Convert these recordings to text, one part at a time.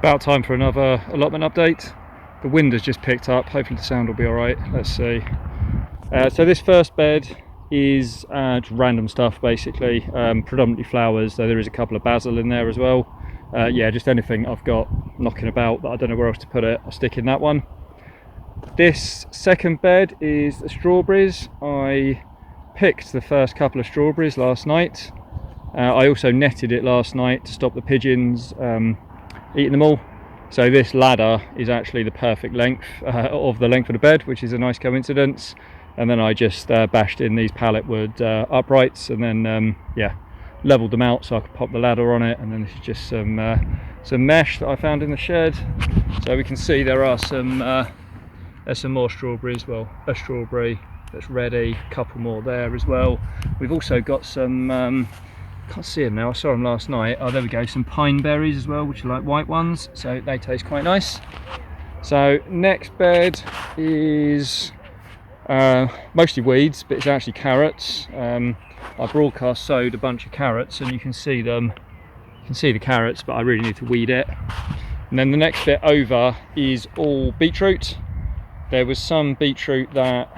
About time for another allotment update. The wind has just picked up, hopefully the sound will be alright. Let's see. So this first bed is just random stuff basically, predominantly flowers, though there is a couple of basil in there as well. Yeah, just anything I've got knocking about that I don't know where else to put it, I'll stick in that one. This second bed is the strawberries. I picked the first couple of strawberries last night. I also netted it last night to stop the pigeons eating them all. So this ladder is actually the perfect length of the length of the bed, which is a nice coincidence. And then I just bashed in these pallet wood uprights and then yeah, leveled them out so I could pop the ladder on it. And then this is just some mesh that I found in the shed. So we can see there are there's some more strawberries. Well, a strawberry that's ready, a couple more there as well. We've also got some can't see them now, I saw them last night. Oh, there we go, some pineberries as well, which are like white ones, so they taste quite nice. So next bed is mostly weeds, but it's actually carrots. I broadcast sowed a bunch of carrots and you can see them, you can see the carrots, but I really need to weed it. And then the next bit over is all beetroot. There was some beetroot that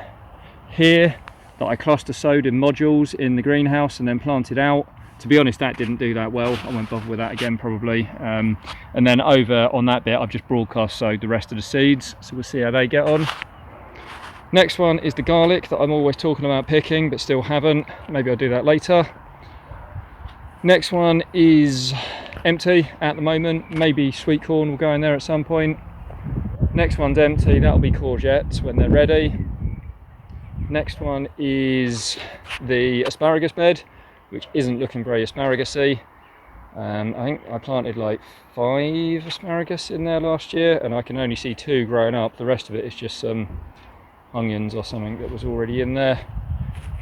I cluster sowed in modules in the greenhouse and then planted out. To be honest, that didn't do that well. I won't bother with that again probably. And then over on that bit, I've just broadcast sowed the rest of the seeds. So we'll see how they get on. Next one is the garlic that I'm always talking about picking, but still haven't. Maybe I'll do that later. Next one is empty at the moment. Maybe sweet corn will go in there at some point. Next one's empty. That'll be courgettes when they're ready. Next one is the asparagus bed, which isn't looking very asparagus-y. I think I planted like 5 asparagus in there last year and I can only see 2 growing up. The rest of it is just some onions or something that was already in there.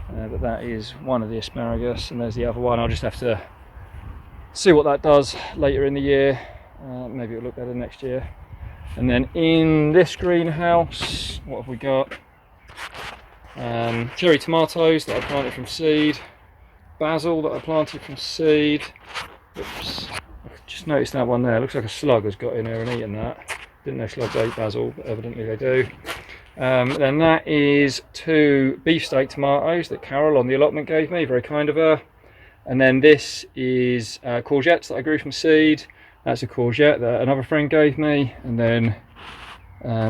But that is one of the asparagus and there's the other one. I'll just have to see what that does later in the year. Maybe it'll look better next year. And then in this greenhouse, what have we got? Cherry tomatoes that I planted from seed. Basil that I planted from seed. Oops, I just noticed that one there. Looks like a slug has got in there and eaten that. Didn't know slugs ate basil, but evidently they do. Then that is 2 beefsteak tomatoes that Carol on the allotment gave me, very kind of her. And then this is courgettes that I grew from seed. That's a courgette that another friend gave me. And then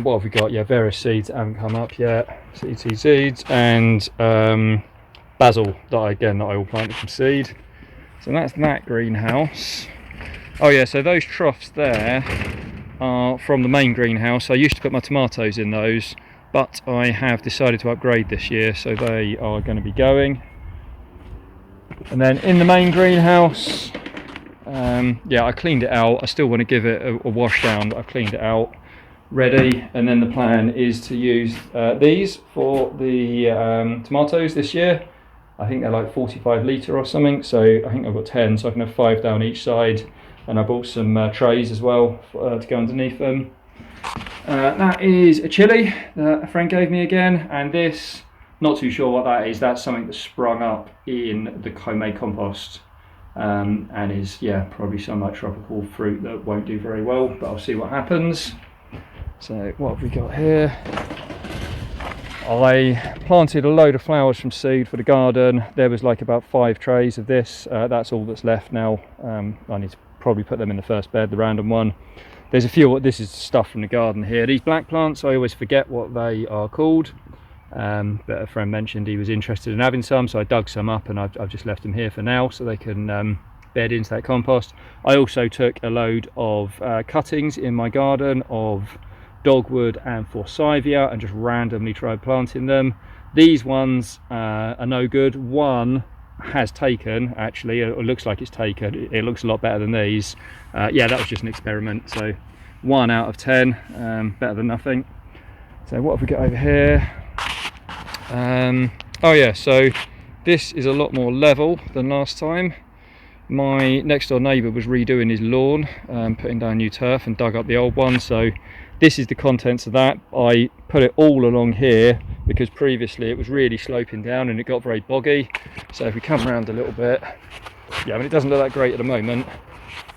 what have we got? Yeah, various seeds that haven't come up yet. Seeds, and basil that I all planted from seed. So that's that greenhouse. Oh yeah, so those troughs there are from the main greenhouse. I used to put my tomatoes in those, but I have decided to upgrade this year, so they are going to be going. And then in the main greenhouse, yeah, I cleaned it out. I still want to give it a wash down, but I've cleaned it out, ready. And then the plan is to use these for the tomatoes this year. I think they're like 45 litre or something, so I think I've got 10, so I can have 5 down each side. And I bought some trays as well to go underneath them. That is a chilli that a friend gave me again, and this, not too sure what that is. That's something that sprung up in the homemade compost and is, yeah, probably some like tropical fruit that won't do very well, but I'll see what happens. So what have we got here? I planted a load of flowers from seed for the garden. There was like about 5 trays of this. That's all that's left now. I need to probably put them in the first bed, the random one. There's a few, this is stuff from the garden here. These black plants, I always forget what they are called. But a friend mentioned he was interested in having some, so I dug some up and I've just left them here for now so they can bed into that compost. I also took a load of cuttings in my garden of dogwood and forsythia and just randomly tried planting them. These ones are no good. One has taken, actually, it looks like it's taken. It looks a lot better than these. Yeah, that was just an experiment, so 1 out of 10, better than nothing. So what have we got over here? Oh yeah, so this is a lot more level than last time. My next door neighbour was redoing his lawn, putting down new turf and dug up the old one, so this is the contents of that. I put it all along here because previously it was really sloping down and it got very boggy. So if we come around a little bit, yeah, I mean, it doesn't look that great at the moment,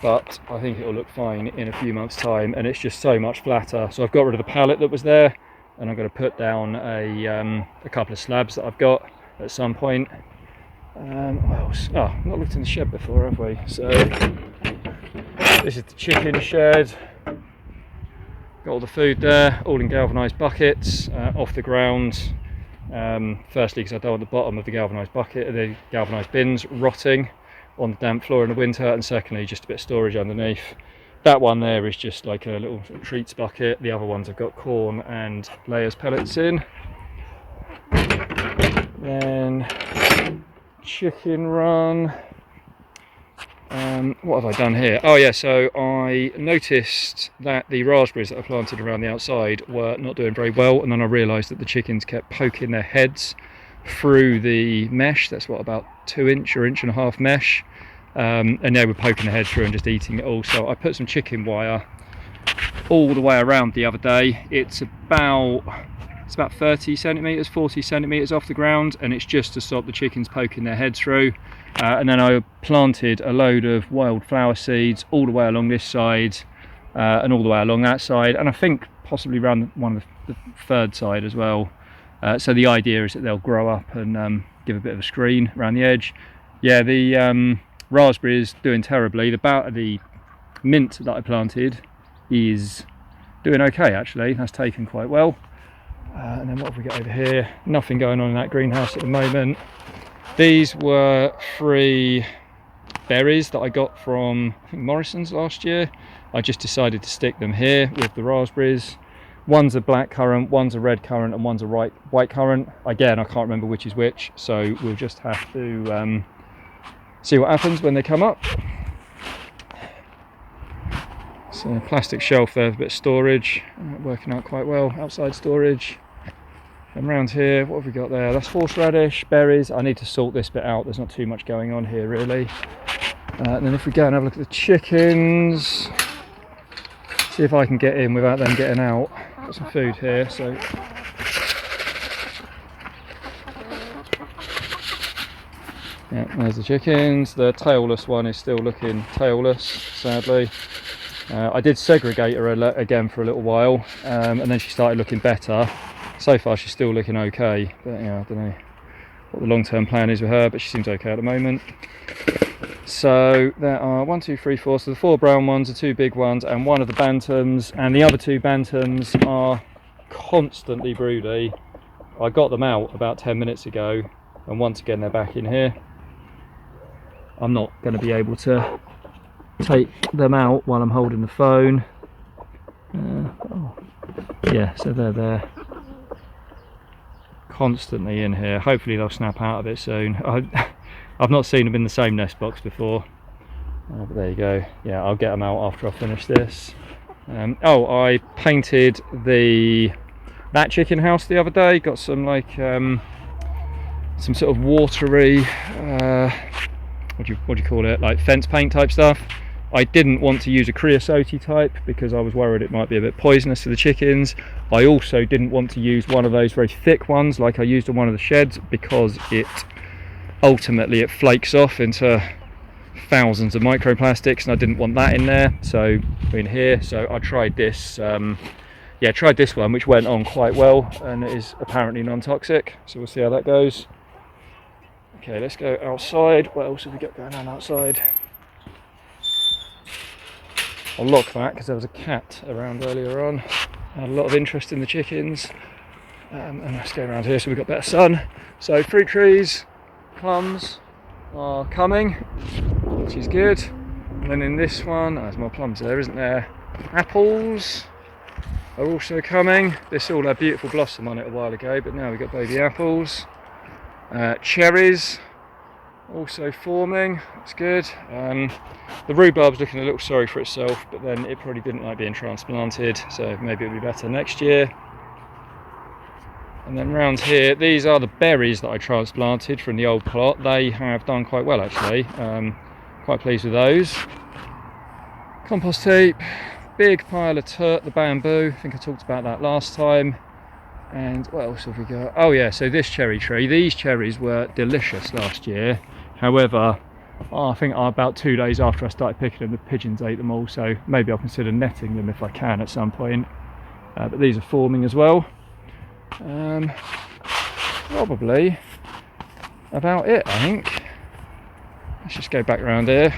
but I think it'll look fine in a few months' time, and it's just so much flatter. So I've got rid of the pallet that was there, and I'm going to put down a couple of slabs that I've got at some point. What else? Oh, I've not looked in the shed before, have we? So this is the chicken shed. Got all the food there, all in galvanised buckets, off the ground. Firstly, because I don't want the bottom of the galvanised bucket, the galvanised bins, rotting on the damp floor in the winter, and secondly, just a bit of storage underneath. That one there is just like a little sort of treats bucket. The other ones have got corn and layers pellets in. Then chicken run. What have I done here? Oh yeah, so I noticed that the raspberries that I planted around the outside were not doing very well, and then I realised that the chickens kept poking their heads through the mesh. That's what, about 2-inch or 1.5-inch mesh, and they were poking their heads through and just eating it all. So I put some chicken wire all the way around the other day. It's about 30 centimetres, 40 centimetres off the ground, and it's just to stop the chickens poking their heads through. And then I planted a load of wildflower seeds all the way along this side, and all the way along that side, and I think possibly around one of the third side as well. So the idea is that they'll grow up and give a bit of a screen around the edge. Yeah, the raspberry is doing terribly. The mint that I planted is doing okay, actually. That's taken quite well. And then what have we got over here? Nothing going on in that greenhouse at the moment. These were 3 berries that I got from, I think, Morrison's last year. I just decided to stick them here with the raspberries. One's a black currant, one's a red currant, and one's a white currant. Again, I can't remember which is which, so we'll just have to see what happens when they come up. So a plastic shelf there, a bit of storage, working out quite well, outside storage. And around here, what have we got there? That's horseradish, berries. I need to sort this bit out, there's not too much going on here really. And then if we go and have a look at the chickens, see if I can get in without them getting out. Got some food here, so. Yeah, there's the chickens. The tailless one is still looking tailless, sadly. I did segregate her again for a little while, and then she started looking better. So far she's still looking okay, but yeah, I don't know what the long-term plan is with her, but she seems okay at the moment. So there are 1, 2, 3, 4, so the 4 brown ones, the 2 big ones, and one of the bantams, and the other 2 bantams are constantly broody. I got them out about 10 minutes ago, and once again they're back in here. I'm not going to be able to take them out while I'm holding the phone. Yeah, so they're there, constantly in here. Hopefully they'll snap out of it soon. I've not seen them in the same nest box before, but there you go. Yeah, I'll get them out after I finish this. I painted that chicken house the other day. Got some like some sort of watery what do you call it, like fence paint type stuff. I didn't want to use a creosote type because I was worried it might be a bit poisonous to the chickens. I also didn't want to use one of those very thick ones like I used in one of the sheds, because it ultimately flakes off into thousands of microplastics, and I didn't want that in there. So in here, so I tried this tried this one, which went on quite well, and it is apparently non-toxic, so we'll see how that goes. Okay, let's go outside. What else have we got going on outside? I'll lock that because there was a cat around earlier on. I had a lot of interest in the chickens. And let's go around here so we've got better sun. So fruit trees, plums are coming, which is good. And then in this one, there's more plums there, isn't there? Apples are also coming. This all had beautiful blossom on it a while ago, but now we've got baby apples. Cherries also forming, that's good. The rhubarb's looking a little sorry for itself, but then it probably didn't like being transplanted, so maybe it'll be better next year. And then round here, these are the berries that I transplanted from the old plot. They have done quite well actually, quite pleased with those. Compost heap, big pile of the bamboo, I think I talked about that last time. And what else have we got? Oh yeah, so this cherry tree, these cherries were delicious last year. However, I think about 2 days after I started picking them, the pigeons ate them all, so maybe I'll consider netting them if I can at some point. But these are forming as well. Probably about it, I think. Let's just go back around here,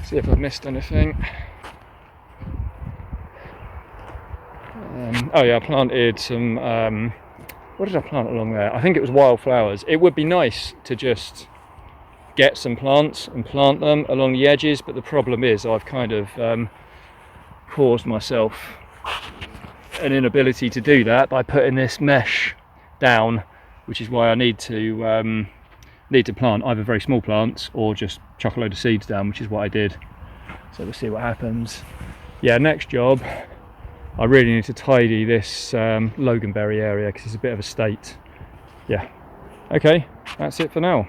see if I've missed anything. Oh yeah, I planted some, what did I plant along there? I think it was wildflowers. It would be nice to just get some plants and plant them along the edges, but the problem is I've kind of caused myself an inability to do that by putting this mesh down, which is why I need to plant either very small plants or just chuck a load of seeds down, which is what I did. So we'll see what happens. Yeah, next job, I really need to tidy this loganberry area because it's a bit of a state. Yeah, okay, that's it for now.